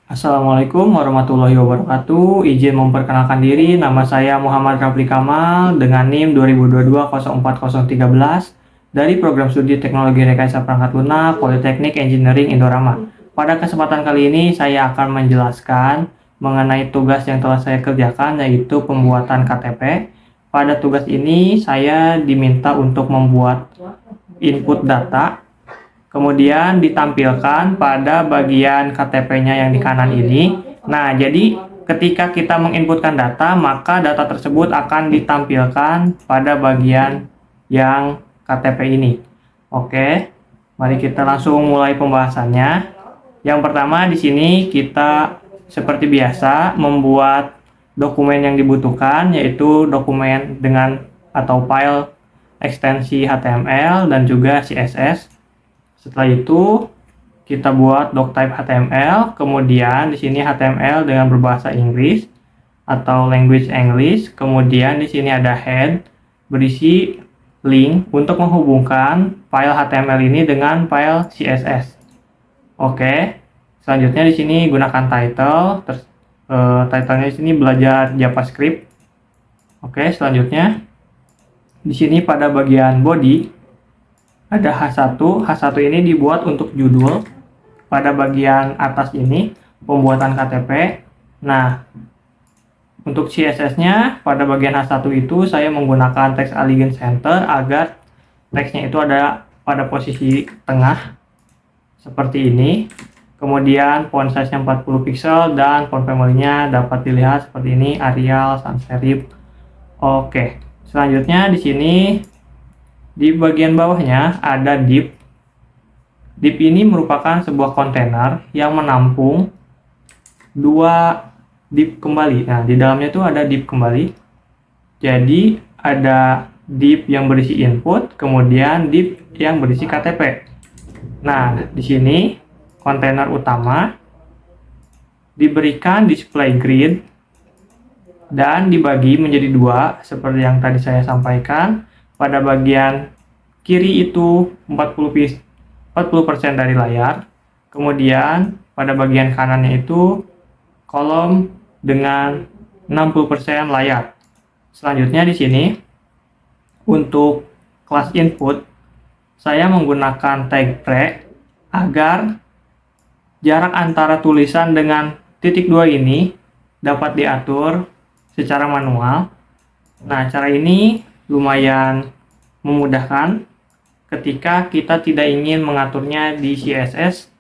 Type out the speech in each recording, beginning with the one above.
Assalamualaikum warahmatullahi wabarakatuh. Izin memperkenalkan diri, nama saya Muhammad Rafli Kamal dengan NIM 2022-04013 dari Program Studi Teknologi Rekayasa Perangkat Lunak Politeknik Engineering Indorama. Pada kesempatan kali ini saya akan menjelaskan mengenai tugas yang telah saya kerjakan, yaitu pembuatan KTP. Pada tugas ini saya diminta untuk membuat input data, kemudian ditampilkan pada bagian KTP-nya yang di kanan ini. Nah, jadi ketika kita menginputkan data, maka data tersebut akan ditampilkan pada bagian yang KTP ini. Oke, mari kita langsung mulai pembahasannya. Yang pertama di sini kita seperti biasa membuat dokumen yang dibutuhkan, yaitu dokumen dengan atau file ekstensi HTML dan juga CSS. Setelah itu kita buat doctype HTML, kemudian di sini HTML dengan berbahasa Inggris atau language English, kemudian di sini ada head berisi link untuk menghubungkan file HTML ini dengan file CSS. Oke, selanjutnya di sini gunakan title, titlenya di sini belajar JavaScript. Oke, selanjutnya di sini pada bagian body ada H1. H1 ini dibuat untuk judul. Pada bagian atas ini pembuatan KTP. Nah, untuk CSS-nya pada bagian H1 itu saya menggunakan text align center agar teksnya itu ada pada posisi tengah seperti ini. Kemudian font size-nya 40 pixel dan font family-nya dapat dilihat seperti ini, Arial, sans serif. Oke, selanjutnya di sini di bagian bawahnya ada div. Div ini merupakan sebuah kontainer yang menampung dua div kembali. Nah, di dalamnya itu ada div kembali. Jadi, ada div yang berisi input, kemudian div yang berisi KTP. Nah, di sini kontainer utama diberikan display grid dan dibagi menjadi dua seperti yang tadi saya sampaikan. Pada bagian kiri itu 40% dari layar, kemudian pada bagian kanannya itu kolom dengan 60% layar. Selanjutnya di sini untuk kelas input saya menggunakan tag pre agar jarak antara tulisan dengan titik 2 ini dapat diatur secara manual. Nah, cara ini lumayan memudahkan ketika kita tidak ingin mengaturnya di CSS.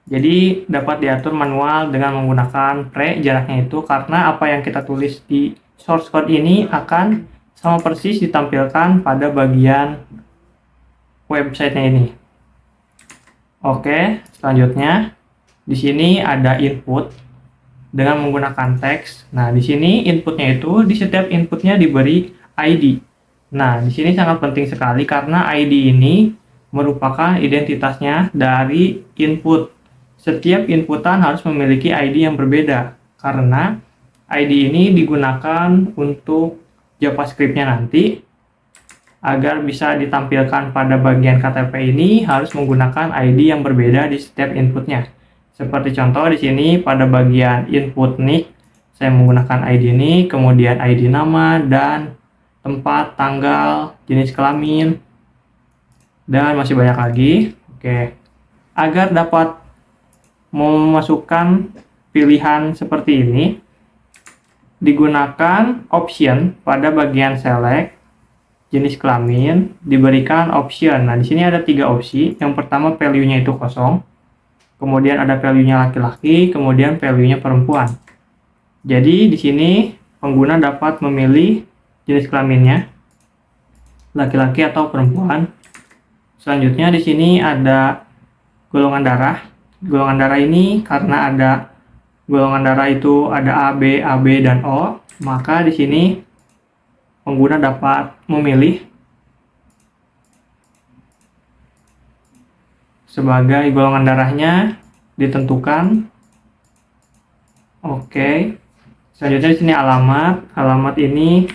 Jadi dapat diatur manual dengan menggunakan pre jaraknya itu, karena apa yang kita tulis di source code ini akan sama persis ditampilkan pada bagian websitenya ini. Oke, selanjutnya di sini ada input dengan menggunakan teks. Nah, di sini inputnya itu di setiap inputnya diberi ID. Nah, di sini sangat penting sekali karena ID ini merupakan identitasnya dari input. Setiap inputan harus memiliki ID yang berbeda karena ID ini digunakan untuk JavaScript-nya nanti. Agar bisa ditampilkan pada bagian KTP ini harus menggunakan ID yang berbeda di setiap inputnya. Seperti contoh di sini pada bagian input nick saya menggunakan ID ini, kemudian ID nama dan tempat, tanggal, jenis kelamin, dan masih banyak lagi. Oke. Agar dapat memasukkan pilihan seperti ini, digunakan option pada bagian select jenis kelamin, diberikan option. Nah, di sini ada 3 opsi. Yang pertama value-nya itu kosong. Kemudian ada value-nya laki-laki, kemudian value-nya perempuan. Jadi di sini pengguna dapat memilih jenis kelaminnya laki-laki atau perempuan. Selanjutnya di sini ada golongan darah. Golongan darah ini karena ada golongan darah itu ada AB, AB dan O, maka di sini pengguna dapat memilih sebagai golongan darahnya ditentukan. Oke. Selanjutnya di sini alamat. Alamat ini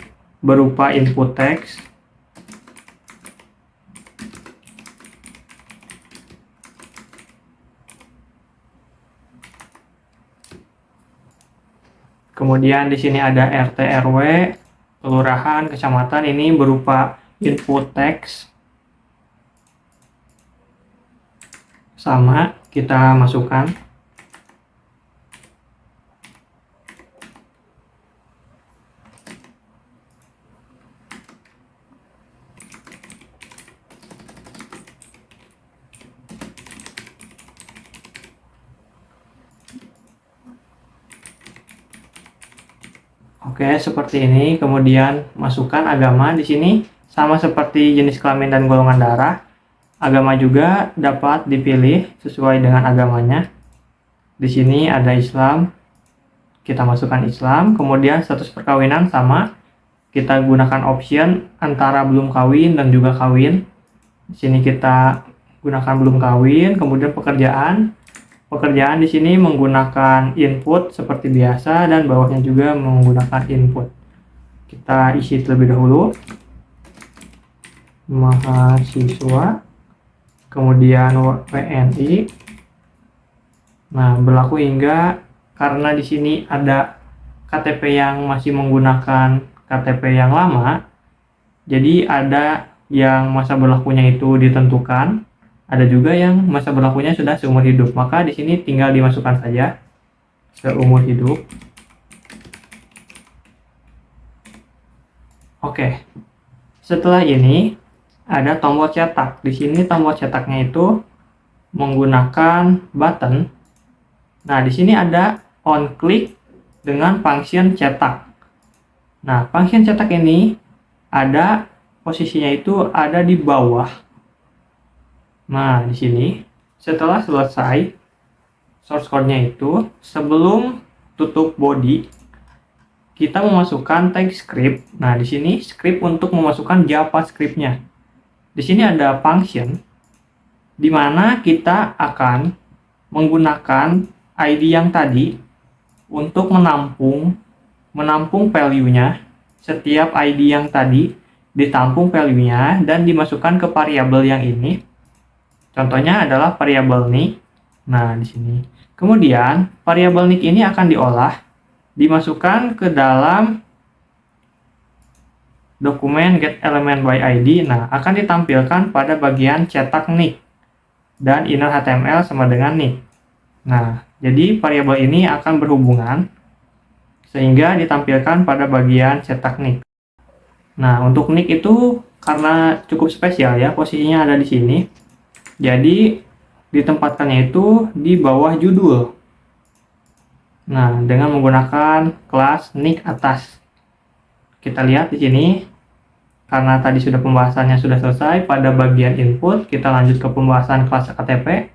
berupa input teks. Kemudian di sini ada RT RW, kelurahan, kecamatan, ini berupa input teks. Sama, kita masukkan. Oke, seperti ini. Kemudian masukkan agama di sini sama seperti jenis kelamin dan golongan darah. Agama juga dapat dipilih sesuai dengan agamanya. Di sini ada Islam. Kita masukkan Islam. Kemudian status perkawinan sama. Kita gunakan option antara belum kawin dan juga kawin. Di sini kita gunakan belum kawin. Kemudian pekerjaan. Pekerjaan di sini menggunakan input seperti biasa dan bawahnya juga menggunakan input. Kita isi terlebih dahulu. Mahasiswa, kemudian WNI. Nah, berlaku hingga, karena di sini ada KTP yang masih menggunakan KTP yang lama, jadi ada yang masa berlakunya itu ditentukan. Ada juga yang masa berlakunya sudah seumur hidup, maka di sini tinggal dimasukkan saja seumur hidup. Oke, setelah ini ada tombol cetak. Di sini tombol cetaknya itu menggunakan button. Nah, di sini ada on click dengan function cetak. Nah, function cetak ini ada posisinya itu ada di bawah. Nah, di sini setelah selesai source code-nya itu, sebelum tutup body, kita memasukkan tag script. Nah, di sini script untuk memasukkan JavaScript-nya. Di sini ada function di mana kita akan menggunakan ID yang tadi untuk menampung value-nya. Setiap ID yang tadi ditampung value-nya dan dimasukkan ke variabel yang ini. Contohnya adalah variabel nick. Nah, di sini. Kemudian, variabel nick ini akan diolah, dimasukkan ke dalam dokumen getElementById. Nah, akan ditampilkan pada bagian cetak nick dan inner HTML sama dengan nick. Nah, jadi variabel ini akan berhubungan sehingga ditampilkan pada bagian cetak nick. Nah, untuk nick itu karena cukup spesial ya, posisinya ada di sini. Jadi ditempatkannya itu di bawah judul. Nah, dengan menggunakan kelas nick atas. Kita lihat di sini, karena tadi sudah pembahasannya sudah selesai, pada bagian input kita lanjut ke pembahasan kelas KTP.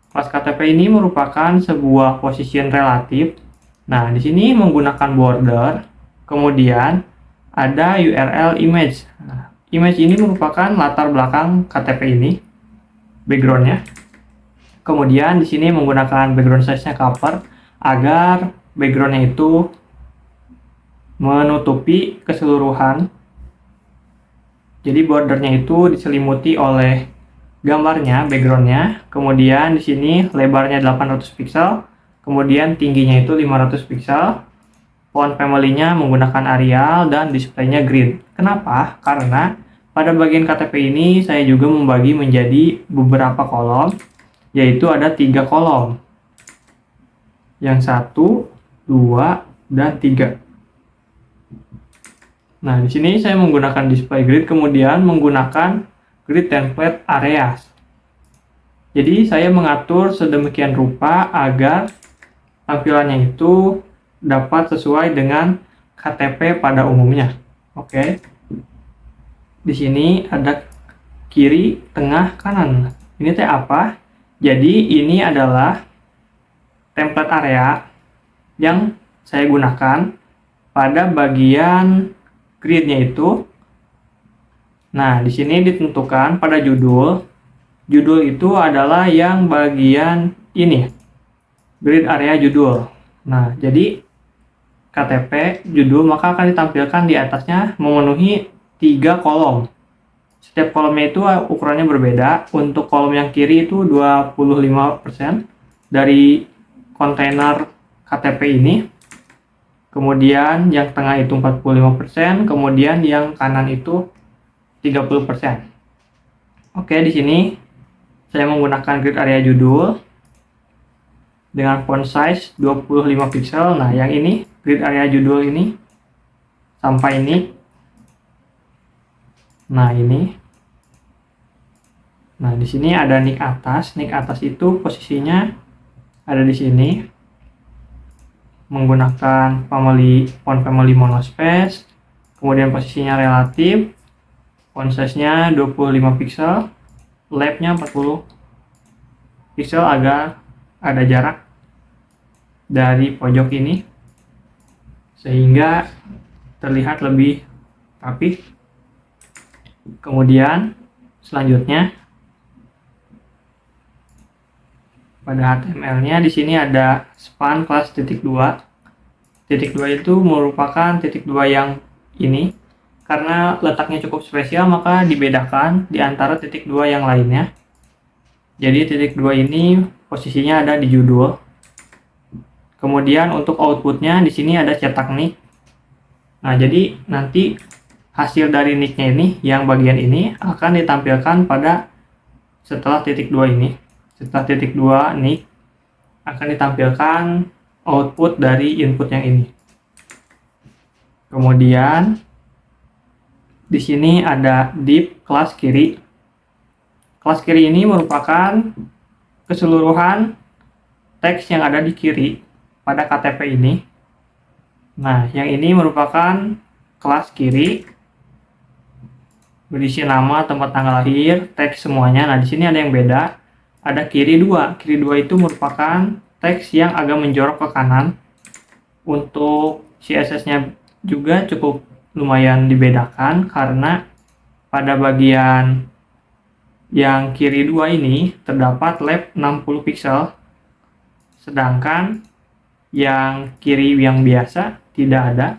Kelas KTP ini merupakan sebuah position relatif. Nah, di sini menggunakan border, kemudian ada URL image. Nah, image ini merupakan latar belakang KTP ini, background-nya. Kemudian di sini menggunakan background size-nya cover agar background-nya itu menutupi keseluruhan. Jadi bordernya itu diselimuti oleh gambarnya, background-nya. Kemudian di sini lebarnya 800 pixel, kemudian tingginya itu 500 pixel. Font family-nya menggunakan Arial dan display-nya green. Kenapa? Karena pada bagian KTP ini saya juga membagi menjadi beberapa kolom, yaitu ada 3 kolom. Yang 1, 2, dan 3. Nah, di sini saya menggunakan display grid, kemudian menggunakan grid template areas. Jadi saya mengatur sedemikian rupa agar tampilannya itu dapat sesuai dengan KTP pada umumnya. Oke. Di sini ada kiri, tengah, kanan. Ini teh apa? Jadi ini adalah template area yang saya gunakan pada bagian grid-nya itu. Nah, di sini ditentukan pada judul. Judul itu adalah yang bagian ini, grid area judul. Nah, jadi KTP judul maka akan ditampilkan di atasnya memenuhi 3 kolom. Setiap kolomnya itu ukurannya berbeda. Untuk kolom yang kiri itu 25% dari kontainer KTP ini. kemudian yang tengah itu 45%, kemudian yang kanan itu 30%. Oke, di sini saya menggunakan grid area judul dengan font size 25 pixel. Nah, yang ini grid area judul ini sampai ini. Nah, ini. Nah, di sini ada nick atas. Nick atas itu posisinya ada di sini. Menggunakan font family monospace. Kemudian posisinya relatif. Font size-nya 25 pixel. Lab-nya 40 pixel agar ada jarak dari pojok ini sehingga terlihat lebih rapi. Kemudian selanjutnya pada HTML-nya di sini ada span kelas titik 2. Titik 2 itu merupakan titik 2 yang ini. Karena letaknya cukup spesial, maka dibedakan di antara titik 2 yang lainnya. Jadi titik 2 ini posisinya ada di judul. Kemudian untuk outputnya di sini ada cetak nick. Nah, jadi nanti hasil dari nicknya ini, yang bagian ini akan ditampilkan pada setelah titik 2 ini. Setelah titik 2 nick akan ditampilkan output dari input yang ini. Kemudian di sini ada div kelas kiri. Kelas kiri ini merupakan keseluruhan teks yang ada di kiri pada KTP ini. Nah, yang ini merupakan kelas kiri, berisi nama, tempat tanggal lahir, teks semuanya. Nah, di sini ada yang beda. Ada kiri 2. Kiri 2 itu merupakan teks yang agak menjorok ke kanan. Untuk CSS-nya juga cukup lumayan dibedakan karena pada bagian yang kiri 2 ini terdapat lab 60 pixel, sedangkan yang kiri yang biasa tidak ada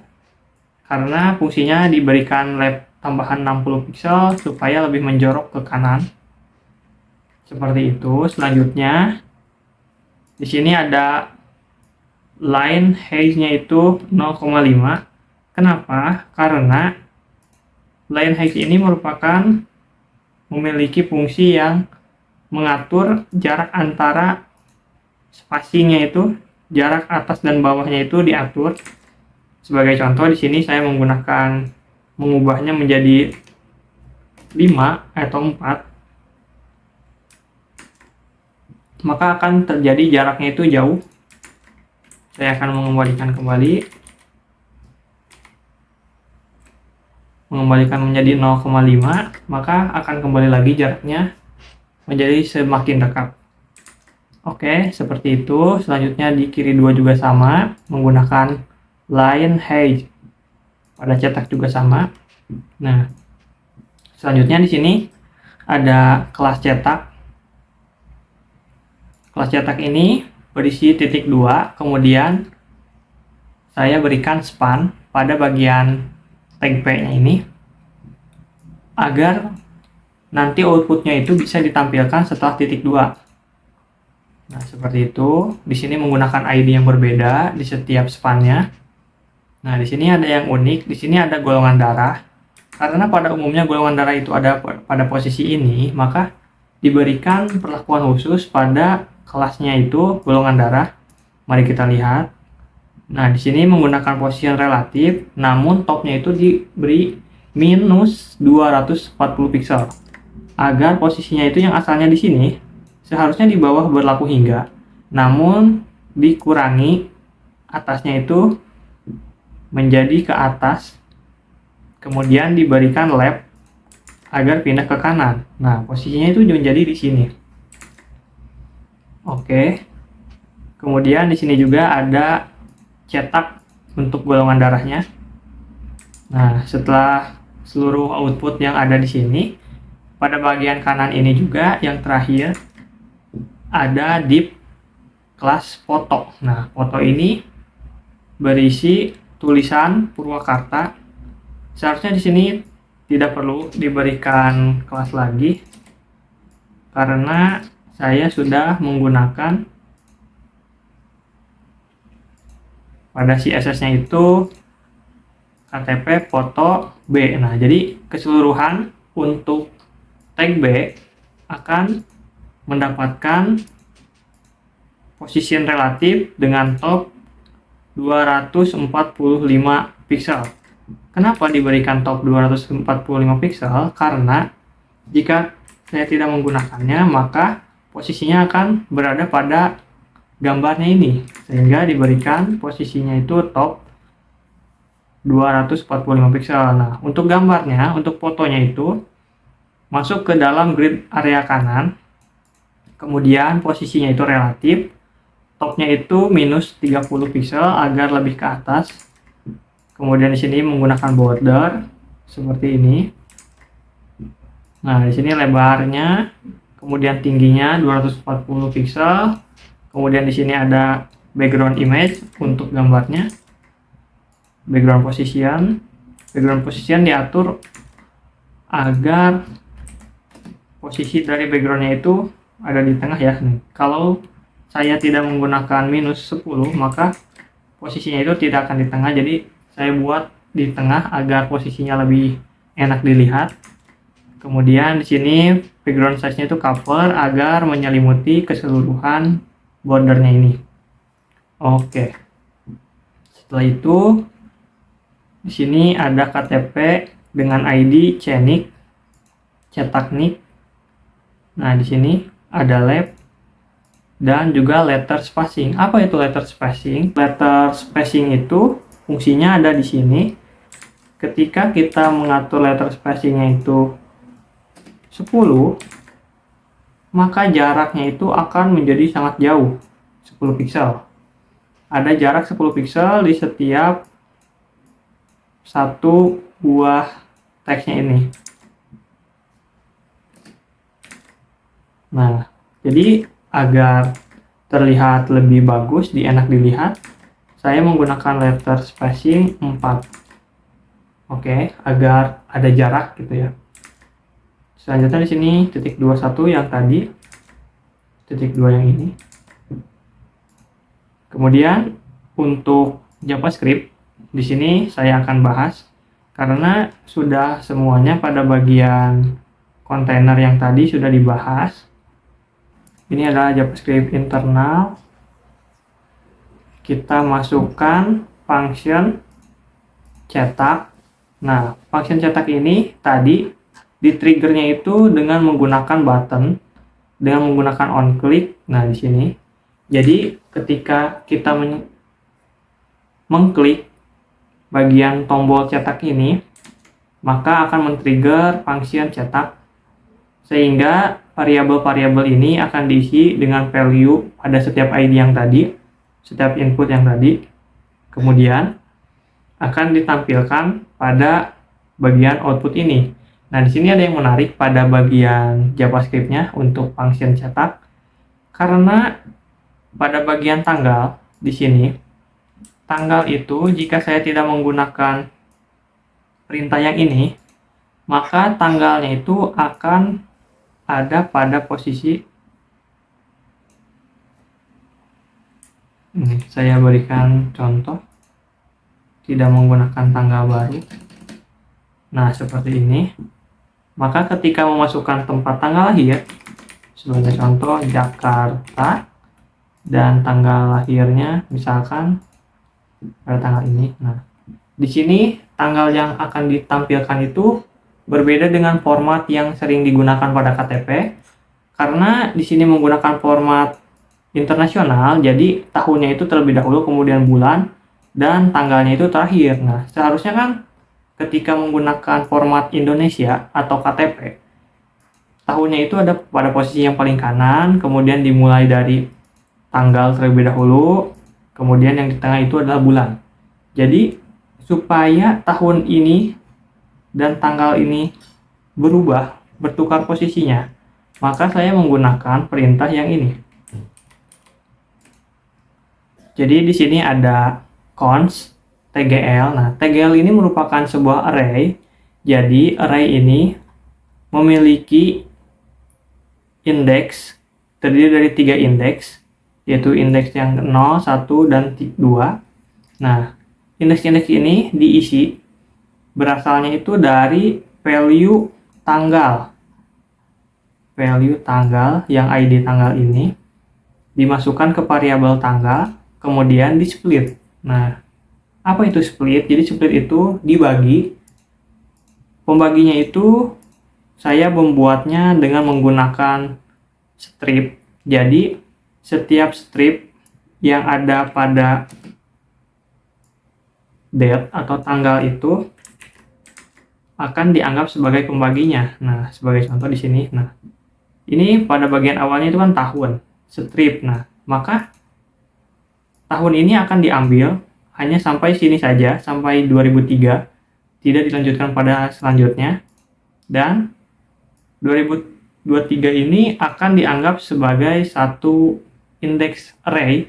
karena fungsinya diberikan lab tambahan 60 pixel supaya lebih menjorok ke kanan. Seperti itu. Selanjutnya di sini ada line height-nya itu 0,5. Kenapa? Karena line height ini merupakan memiliki fungsi yang mengatur jarak antara spasinya itu, jarak atas dan bawahnya itu diatur. Sebagai contoh di sini saya mengubahnya menjadi 5 atau 4. Maka akan terjadi jaraknya itu jauh. Saya akan mengembalikan menjadi 0,5, maka akan kembali lagi jaraknya menjadi semakin dekat. Oke, seperti itu. Selanjutnya di kiri 2 juga sama, menggunakan line height. Pada cetak juga sama. Nah, selanjutnya di sini ada kelas cetak. Kelas cetak ini berisi titik 2, kemudian saya berikan span pada bagian tag P-nya ini agar nanti outputnya itu bisa ditampilkan setelah titik 2. Nah, seperti itu. Di sini menggunakan ID yang berbeda di setiap spannya. Nah, di sini ada yang unik. Di sini ada golongan darah. Karena pada umumnya golongan darah itu ada pada posisi ini, maka diberikan perlakuan khusus pada kelasnya itu golongan darah. Mari kita lihat. Nah, di sini menggunakan posisi yang relatif, namun topnya itu diberi minus 240 pixel. Agar posisinya itu yang asalnya di sini, seharusnya di bawah berlaku hingga. Namun, dikurangi atasnya itu menjadi ke atas, kemudian diberikan lab agar pindah ke kanan. Nah, posisinya itu menjadi di sini. Oke. Kemudian di sini juga ada cetak untuk golongan darahnya. Nah, setelah seluruh output yang ada di sini, pada bagian kanan ini juga yang terakhir ada div kelas foto. Nah, foto ini berisi tulisan Purwakarta. Seharusnya di sini tidak perlu diberikan kelas lagi karena saya sudah menggunakan Pada CSS-nya itu KTP foto B. Nah, jadi keseluruhan untuk tag B akan mendapatkan position relatif dengan top 245 pixel. Kenapa diberikan top 245 pixel? Karena jika saya tidak menggunakannya, maka posisinya akan berada pada gambarnya ini, sehingga diberikan posisinya itu top 245 pixel. Nah, untuk gambarnya, untuk fotonya itu masuk ke dalam grid area kanan, kemudian posisinya itu relatif, topnya itu minus 30 pixel agar lebih ke atas. Kemudian di sini menggunakan border seperti ini. Nah, di sini lebarnya, kemudian tingginya 240 pixel. Kemudian di sini ada background image untuk gambarnya. Background position diatur agar posisi dari backgroundnya itu ada di tengah ya. Kalau saya tidak menggunakan minus 10, maka posisinya itu tidak akan di tengah. Jadi saya buat di tengah agar posisinya lebih enak dilihat. Kemudian di sini background size-nya itu cover agar menyelimuti keseluruhan bordernya ini. Oke. Setelah itu di sini ada KTP dengan ID CNIC, cetak NIC. Nah, di sini ada lab dan juga letter spacing. Apa itu letter spacing? Letter spacing itu fungsinya ada di sini. Ketika kita mengatur letter spacingnya itu 10, maka jaraknya itu akan menjadi sangat jauh, 10 pixel. Ada jarak 10 pixel di setiap satu buah teksnya ini. Nah, jadi agar terlihat lebih bagus, enak dilihat, saya menggunakan letter spacing 4. Oke, agar ada jarak gitu ya. Selanjutnya di sini titik 21 yang tadi, titik 2 yang ini. Kemudian untuk JavaScript di sini saya akan bahas karena sudah semuanya pada bagian kontainer yang tadi sudah dibahas. Ini adalah JavaScript internal. Kita masukkan function cetak. Nah, function cetak ini tadi di triggernya itu dengan menggunakan button, dengan menggunakan on click. Nah, di sini. Jadi, ketika kita mengklik bagian tombol cetak ini, maka akan men-trigger function cetak, sehingga variabel-variabel ini akan diisi dengan value pada setiap ID yang tadi, setiap input yang tadi, kemudian akan ditampilkan pada bagian output ini. Nah, di sini ada yang menarik pada bagian JavaScript-nya untuk function cetak, karena pada bagian tanggal di sini, tanggal itu jika saya tidak menggunakan perintah yang ini, maka tanggalnya itu akan ada pada posisi ini. Saya berikan contoh, tidak menggunakan tanggal baru. Nah, seperti ini. Maka ketika memasukkan tempat tanggal lahir, sebagai contoh Jakarta, dan tanggal lahirnya misalkan pada tanggal ini. Nah, di sini tanggal yang akan ditampilkan itu berbeda dengan format yang sering digunakan pada KTP, karena di sini menggunakan format internasional, jadi tahunnya itu terlebih dahulu, kemudian bulan, dan tanggalnya itu terakhir. Nah, seharusnya kan ketika menggunakan format Indonesia atau KTP, tahunnya itu ada pada posisi yang paling kanan, kemudian dimulai dari tanggal terlebih dahulu, kemudian yang di tengah itu adalah bulan. Jadi, supaya tahun ini dan tanggal ini berubah, bertukar posisinya, maka saya menggunakan perintah yang ini. Jadi di sini ada const tgl. Nah, tgl ini merupakan sebuah array. Jadi array ini memiliki indeks, terdiri dari 3 indeks, yaitu indeks yang 0, 1, dan 2. Nah, indeks-indeks ini diisi berasalnya itu dari value tanggal. Value tanggal yang ID tanggal ini dimasukkan ke variabel tanggal, kemudian di split. Nah, apa itu split? Jadi split itu dibagi. Pembaginya itu saya membuatnya dengan menggunakan strip. Jadi setiap strip yang ada pada date atau tanggal itu akan dianggap sebagai pembaginya. Nah, sebagai contoh di sini. Nah, ini pada bagian awalnya itu kan tahun, strip. Nah, maka tahun ini akan diambil hanya sampai sini saja, sampai 2003, tidak dilanjutkan pada selanjutnya. Dan 2023 ini akan dianggap sebagai satu indeks array.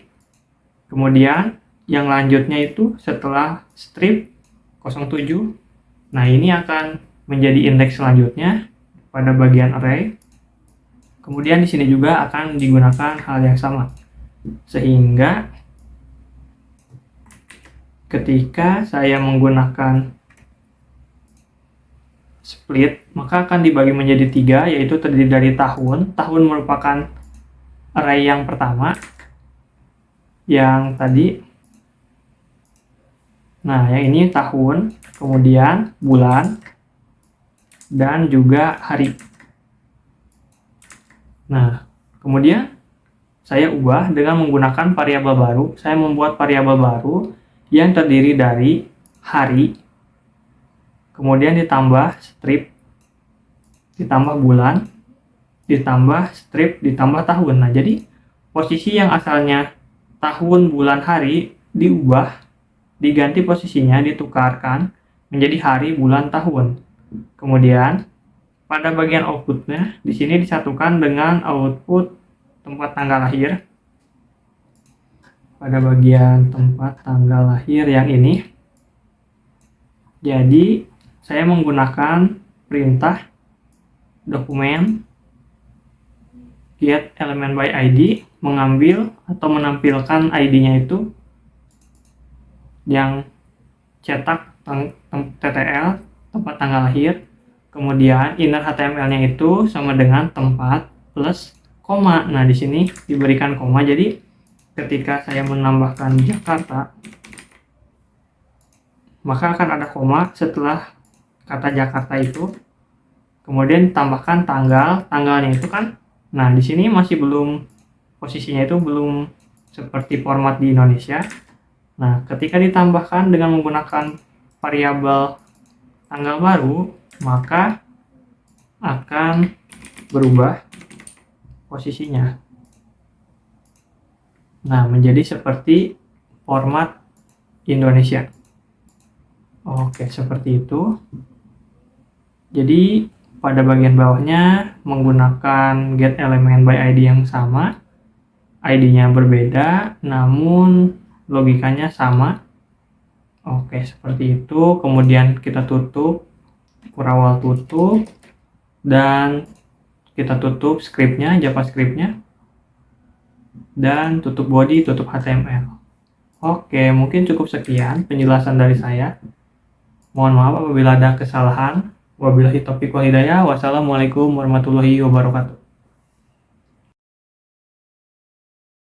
Kemudian yang lanjutnya itu setelah strip 07. Nah, ini akan menjadi indeks selanjutnya pada bagian array. Kemudian di sini juga akan digunakan hal yang sama. Sehingga ketika saya menggunakan split, maka akan dibagi menjadi 3, yaitu terdiri dari tahun. Tahun merupakan array yang pertama, yang tadi. Nah, yang ini tahun, kemudian bulan, dan juga hari. Nah, kemudian saya ubah dengan menggunakan variabel baru. Saya membuat variabel baru yang terdiri dari hari, kemudian ditambah strip, ditambah bulan, ditambah strip, ditambah tahun. Nah, jadi posisi yang asalnya tahun, bulan, hari diubah, diganti posisinya, ditukarkan menjadi hari, bulan, tahun. Kemudian pada bagian outputnya di sini disatukan dengan output tempat tanggal lahir. Pada bagian tempat tanggal lahir yang ini, jadi saya menggunakan perintah dokumen get element by ID, mengambil atau menampilkan ID-nya itu yang cetak TTL, tempat tanggal lahir. Kemudian inner HTML-nya itu sama dengan tempat plus koma. Nah, di sini diberikan koma. Jadi ketika saya menambahkan Jakarta, maka akan ada koma setelah kata Jakarta itu. Kemudian ditambahkan tanggal. Tanggalnya itu kan, nah di sini masih belum, posisinya itu belum seperti format di Indonesia. Nah, ketika ditambahkan dengan menggunakan variabel tanggal baru, maka akan berubah posisinya. Nah, menjadi seperti format Indonesia. Oke, seperti itu. Jadi pada bagian bawahnya menggunakan get element by ID yang sama. ID-nya berbeda, namun logikanya sama. Oke, seperti itu. Kemudian kita tutup, kurawal tutup, dan kita tutup scriptnya, JavaScript-nya, dan tutup body, tutup HTML. Oke, mungkin cukup sekian penjelasan dari saya. Mohon maaf apabila ada kesalahan. Wabillahi taufiq wal hidayah. Wassalamualaikum warahmatullahi wabarakatuh.